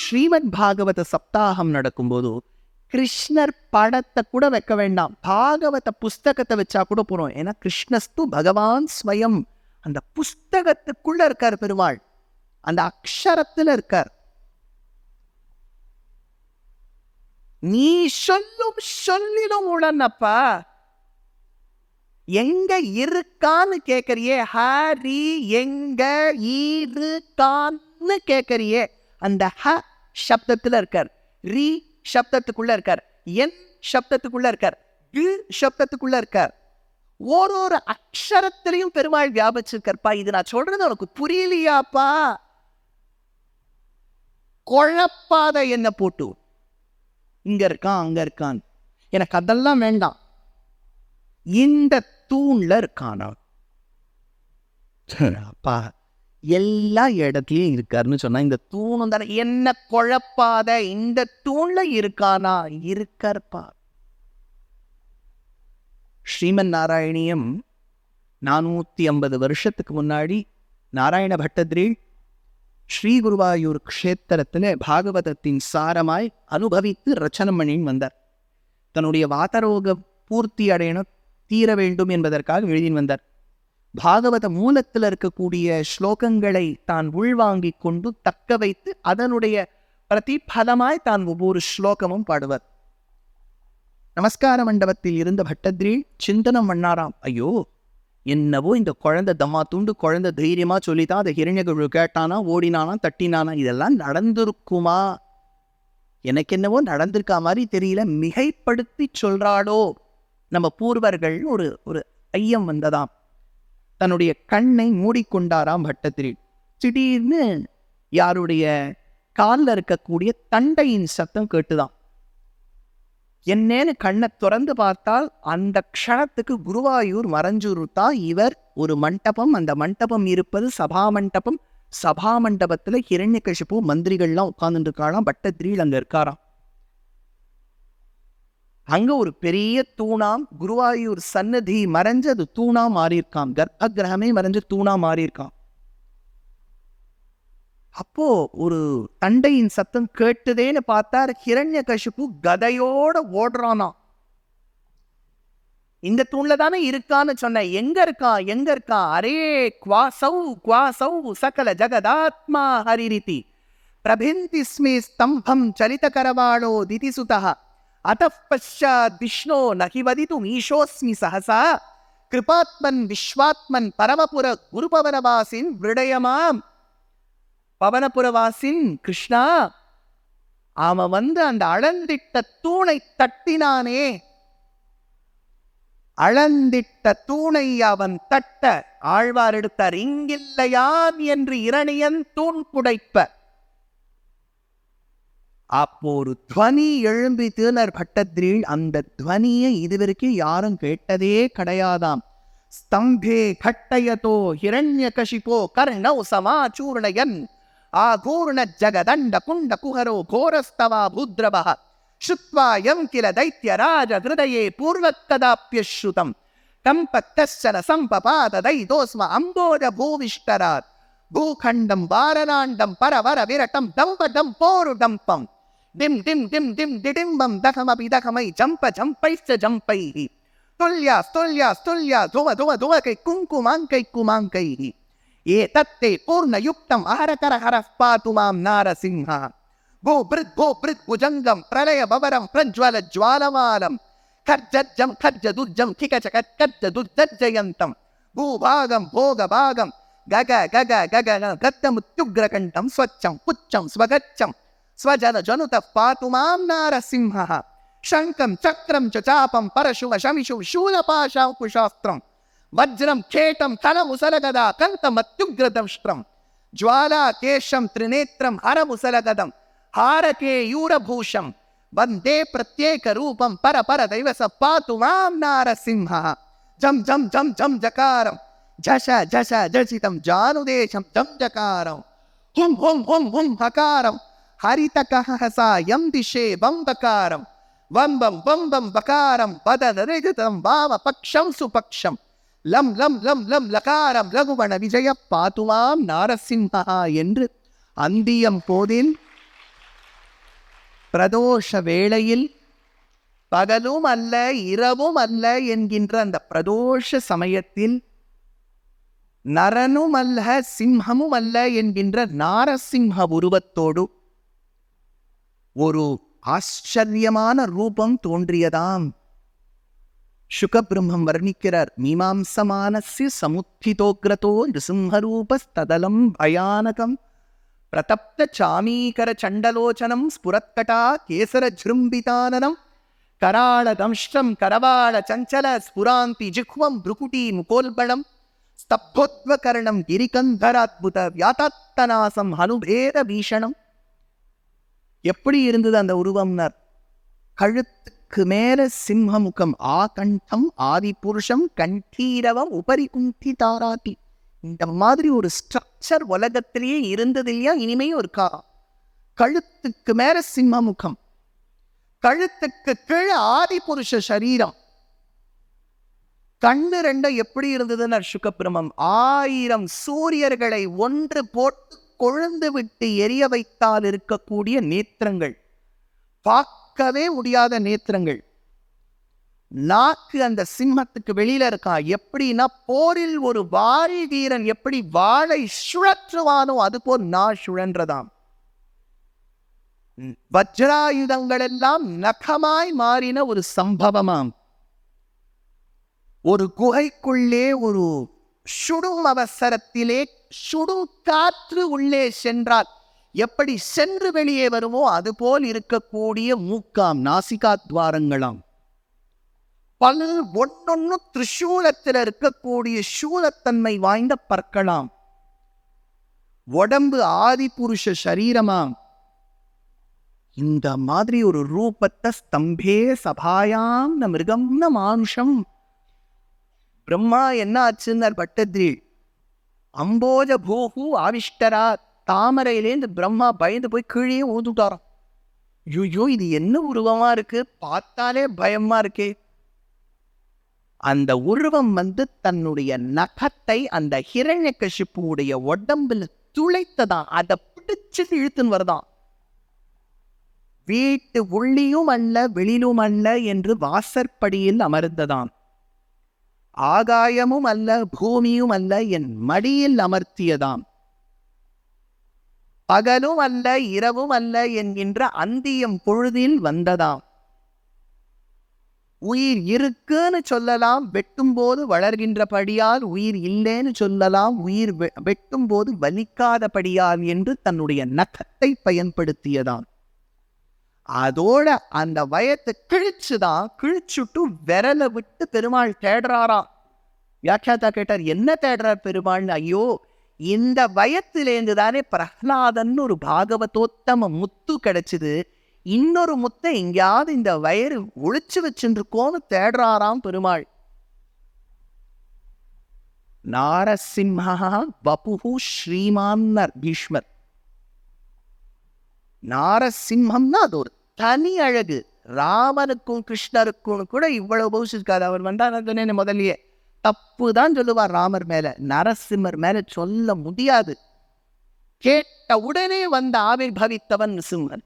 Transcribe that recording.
ஸ்ரீமத் பாகவத சப்தாகம் நடக்கும்போது கிருஷ்ணர் படத்தை கூட வைக்க வேண்டாம், பாகவத புஸ்தகத்தை வச்சா கூட போறோம். ஏன்னா கிருஷ்ணஸ்து பகவான் ஸ்வயம், அந்த புஸ்தகத்துக்குள்ள இருக்கார் பெருமாள், அந்த அக்ஷரத்துல இருக்கார். நீ சொல்லும் சொல்லிடும் உடனப்பா எங்க இருக்கான்னு கேட்கறியே, ஹரி எங்க இருக்கான்னு கேட்கறியே, அந்த ஹ சப்தத்துல இருக்கார், ரி சப்தத்துக்குள்ள இருக்கார், என் சப்தத்துக்குள்ள இருக்கார், கு சப்தத்துக்குள்ள இருக்கார். ஒரு அக்ஷரத்திலையும் பெருமாள் வியாபிச்சிருக்கார்ப்பா. இது நான் சொல்றது உனக்கு புரியலையாப்பா? குழப்பாத என்ன போட்டு இங்க இருக்கான் அங்க இருக்கான், எனக்கு அதெல்லாம் வேண்டாம். இந்த தூண்ல இருக்கானா அப்பா, எல்லா இடத்துலயும் இருக்காருன்னு சொன்னா இந்த தூணும் தானே. என்ன குழப்பாத, இந்த தூண்ல இருக்கானா? இருக்கார்ப்பா. ஸ்ரீமன் நாராயணியம் 450 வருஷத்துக்கு முன்னாடி நாராயண பட்டதிரி ஸ்ரீ குருவாயூர் க்ஷேத்திரத்துல பாகவதத்தின் சாரமாய் அனுபவித்து ரச்சனம் பண்ணின்னு வந்தார். தன்னுடைய வாதரோக பூர்த்தி அடையணும், தீர வேண்டும் என்பதற்காக எழுதின்னு வந்தார். பாகவத மூலத்தில் இருக்கக்கூடிய ஸ்லோகங்களை தான் உள்வாங்கிக் கொண்டு தக்க வைத்து அதனுடைய பிரதிபலமாய் தான் ஒவ்வொரு ஸ்லோகமும் பாடுவார். நமஸ்கார மண்டபத்தில் இருந்த பட்டதிரி சிந்தனம் பண்ணாராம், ஐயோ என்னவோ இந்த குழந்தை தம்மா துண்டு குழந்தை தைரியமா சொல்லித்தான் அதை ஹிரண்யகழு கேட்டானா, ஓடினானா, தட்டினானா, இதெல்லாம் நடந்திருக்குமா? எனக்கு என்னவோ நடந்திருக்கா மாதிரி தெரியல, மிகைப்படுத்தி சொல்றாளோ நம்ம பூர்வர்கள் ஒரு ஐயம் வந்ததாம். தன்னுடைய கண்ணை மூடிக்கொண்டாராம் பட்டதிரி. திடீர்னு யாருடைய காலில் இருக்கக்கூடிய தண்டையின் சத்தம் கேட்டுதான். என்னன்னு கண்ணை திறந்து பார்த்தால் அந்த க்ஷணத்துக்கு குருவாயூர் மறைஞ்சுருத்தா. இவர் ஒரு மண்டபம், அந்த மண்டபம் இருப்பது சபா மண்டபம். சபா மண்டபத்துல ஹிரண்யகசிபு மந்திரிகள்லாம் உட்கார்ந்துட்டு இருக்காளாம், பட்டதிரியில் அங்க இருக்காராம். அங்க ஒரு பெரிய தூணாம், குருவாயூர் சன்னதி மறைஞ்சு அது தூணா மாறியிருக்காம், கர்ப்ப கிரகமே மறைஞ்சு தூணா மாறியிருக்காம். அப்போ ஒரு தண்டையின் சத்தம் கேட்டுதேன்னு பார்த்தார். ஹிரண்யகசிபு கதையோட ஓடுறானா. இந்த தூண்ல தானே இருக்கான்னு சொன்ன, எங்க இருக்கா எங்க இருக்கா? அரே குவாசௌ குவாசௌ சகல ஜகதாத்மா ஹரிரிதி பிரபிந்தி ஸ்மி ஸ்தம்பம் சரித கரவாளோ திதிசுதா அத்தః பశ్చాத் விஷ்ணோ நகி வதிதும் ஈஷோஸ்மி சஹசா கிருபாத்மன் விஸ்வாத்மன் பரமபுர குருபவனவாசின் விடயமாம். பவனபுரவாசின் கிருஷ்ணா, அவன் அந்த அளந்திட்ட தூணை தட்டினானே, அளந்திட்ட தூணை அவன் தட்ட ஆழ்வார் எடுத்தார். இங்கில்லையான் என்று இரணியன் தூண் புடைப்ப. அப்போ ஒரு துவனி எழும்பி தீனர் பட்டதிரில். அந்த துவனியை இதுவரைக்கும் யாரும் கேட்டதே கிடையாதாம். ஸ்தம்பே கட்டயதோ ஹிரண்யகசிபோ கர்ணௌ சமாச்சூர்ணயன் ஆகூர்ண ஜகதண்ட குண்ட குஹரோ கோரஸ்தவா பூத்ரவஹ ஸ்ருத்வா யம் கில தைத்யராஜ ஹிருதயே பூர்வக்கதாப்யஸ்ருதம் கம்பத்தஸ்சன சம்பபாத தைதோஸ்ம அம்போஜ பூவிஷ்டராத் பூகண்டம் வாரணாண்டம் பரவர விரட்டம் தம்படம் போரு டம்பம் டிம் டிம் டிம் டிம் டிடிம்பம் தகமபி தகமை ஜம்ப ஜம்பைச்ச ஜம்பைஹி துல்யா ஸ்துல்யா ஸ்துல்யா துவ துவ துவகை குங்குமாங்கை குமாங்கைஹி ஏ தத்தே பூர்ணயுக்தம் அஹரகர ஹரஃப் பாது மாம் நாரசிம்ஹ கோ பிருத் புஜங்கம் பிரளய பவரம் பிரஜ்வல ஜ்வாலமாலம் கர்ஜஜம் கர்ஜ துர்ஜம் கிகச்ச கர்ஜ துர்ஜயந்தம் பூபாகம் போகபாகம் கக கக கக கத்தமுத்யுக்ரகண்டம் ஸ்வச்சம் புச்சம் ஸ்வகச்சம் ஸ்வஜன ஜனுத பாது மாம் நாரசிம்ஹ சங்கம் சக்கரம் சாபம் பரசுவ சமிஷு சூலபாஷாங்குஷாஸ்திரம் வஜ்ரம் கேட்டம் தலமுசலகதா கந்தமத்யுக்ரதம்ஷ்ட்ரம் ஜ்வாலா கேஷம் திரிநேத்திரம் ஹரமுசலகதம் ஹாரகே யூரபூஷம் வந்தே பிரத்யேக ரூபம் பர பர தைவச பாது மாம் நாரசிம்ஹ ஜம் ஜம் ஜம் ஜம் ஜகாரம் ஜஷ ஜஷ ஜசிதம் ஜானுதேசம் ஜம் ஜகாரம் ஹும் ஹும் ஹும் ஹும் ஹகாரம் ஹரிதகஹசா யம் திஷே பம்பகாரம் வம்பம் வம்பம் பகாரம் பததரிஜதம் வாம பக்ஷம் சுபக்ஷம் லம் லம் லம் லம் லகாரம் ரகுவண விஜய பாதுமாம் நாரசிம்ஹா என்று அந்தியம் போதில் பிரதோஷ வேளையில் பகலும் அல்ல இரவும் அல்ல என்கின்ற அந்த பிரதோஷ சமயத்தில் நரனும் அல்ல சிம்மமும் அல்ல என்கின்ற நாரசிம்ம உருவத்தோடு ஒரு ஆச்சரியமான ரூபம் தோன்றியதாம். சுகபிரம்மம் வர்ணிக்கிறார். மீமாம்சமானஸ்ய சமுத்திதோக்ரதோ நிருசிம்ஹரூபஸ்ததலம் பயானகம் பிரதப்த சாமீகர சண்டலோச்சனம் ஸ்புரத்கடா கேசர ஜிரும்பிதானனம் கராள தம்ஷ்டம் கரவாள சஞ்சல ஸ்புராந்தி ஜிஹ்வம் புருகுட்டி முகோல்பணம் ஸ்தப்தோத்வகரணம் கிரிகந்தராத்புத வியாதத்தநாசம் ஹனுபேத பீஷணம். எப்படி இருந்தது அந்த உருவம்னார்? கழுத்துக்கு மேல சிம்மமுகம், ஆகண்டம் ஆதிபுருஷம் கண்டீரவம் உபரி குந்தி தாராட்டி. இந்த மாதிரி ஒரு ஸ்ட்ரக்சர் உலகத்திலேயே இருந்தது இல்லையா, இனிமையும் இருக்கா? கழுத்துக்கு மேல சிம்மமுகம், கழுத்துக்கு கீழே ஆதிபுருஷ சரீரம், கண்ணு ரெண்ட எப்படி இருந்ததுன்னு சுகபிரமம் 1000 சூரியர்களை ஒன்று போட்டு கொழுந்து விட்டு எரிய வைத்தால் இருக்கக்கூடிய நேத்திரங்கள், பார்க்கவே முடியாத நேத்திரங்கள். நாக்கு அந்த சிம்மத்துக்கு வெளியில இருக்கா. எப்படின்னா போரில் ஒரு வாரி வீரன் எப்படி வாளை சுழற்றுவானோ அதுபோல் நான் சுழன்றதாம். வஜ்ராயுதங்கள் எல்லாம் நகமாய் மாறின ஒரு சம்பவமாம். ஒரு குகைக்குள்ளே ஒரு சுடும் அவசரத்திலே சுடும் காற்று உள்ளே சென்றால் எப்படி சென்று வெளியே வருமோ அதுபோல் இருக்கக்கூடிய மூக்காம், நாசிகா துவாரங்களாம். பல ஒன்னொன்னு திரிசூலத்தில் இருக்கக்கூடிய சூலத்தன்மை வாய்ந்த பற்களாம். உடம்பு ஆதிபுருஷ சரீரமாம். இந்த மாதிரி ஒரு ரூபத்தை ஸ்தம்பே சபாயாம் ந மிருகம் ந மானுஷம். பிரம்மா என்ன ஆச்சுன்னார் பட்டத்ரி. அம்போஜ பூஹு ஆவிஷ்டரா, தாமரையிலேருந்து பிரம்மா பயந்து போய் கீழே ஊதுட்டாராம். ஐயோ, இது என்ன உருவமா இருக்கு, பார்த்தாலே பயமா இருக்கே. அந்த உருவம் தன்னுடைய நகத்தை அந்த ஹிரண்யகசிபுவுடைய உடம்புல துளைத்ததான். அதை பிடிச்சு இழுத்துன்னு வருதான். வீட்டு உள்ளியும் அல்ல வெளியிலும் அல்ல என்று வாசற்படியில் அமர்ந்ததான். ஆகாயமும் அல்ல பூமியும் அல்ல என் மடியில் அமர்த்தியதாம். பகலும் அல்ல இரவும் அல்ல என்கின்ற அந்தியம் பொழுதில் வந்ததாம். உயிர் இருக்குன்னு சொல்லலாம், வெட்டும் போது வளர்கின்றபடியால். உயிர் இல்லைன்னு சொல்லலாம், உயிர் வெட்டும் போது வலிக்காதபடியால் என்று தன்னுடைய நகத்தை பயன்படுத்தியதாம். அதோட அந்த வயத்தை கிழிச்சுட்டு விரலை விட்டு பெருமாள் தேடுறாராம். வியாக்கியாத்தா கேட்டார், என்ன தேடுறார் பெருமாள்னு? ஐயோ, இந்த வயத்திலேருந்து தானே பிரஹ்லாதன் ஒரு பாகவதோத்தம முத்து கிடைச்சது. இன்னொரு முத்தை எங்கேயாவது இந்த வயறு ஒழிச்சு வச்சுருக்கோன்னு தேடுறாராம் பெருமாள். நாரசிம்ஹா வபுஹு ஸ்ரீமான்னர் பீஷ்மர். நாரசிம்மம்னா அது ஒரு தனி அழகு. ராமனுக்கும் கிருஷ்ணருக்கும் கூட இவ்வளவு பௌசிருக்காது. அவர் வந்தானே முதலியே தப்பு தான் சொல்லுவார் ராமர் மேல, நரசிம்மர் மேல சொல்ல முடியாது. கேட்ட உடனே ஆவிர்பவித்தவன் சிம்மன்.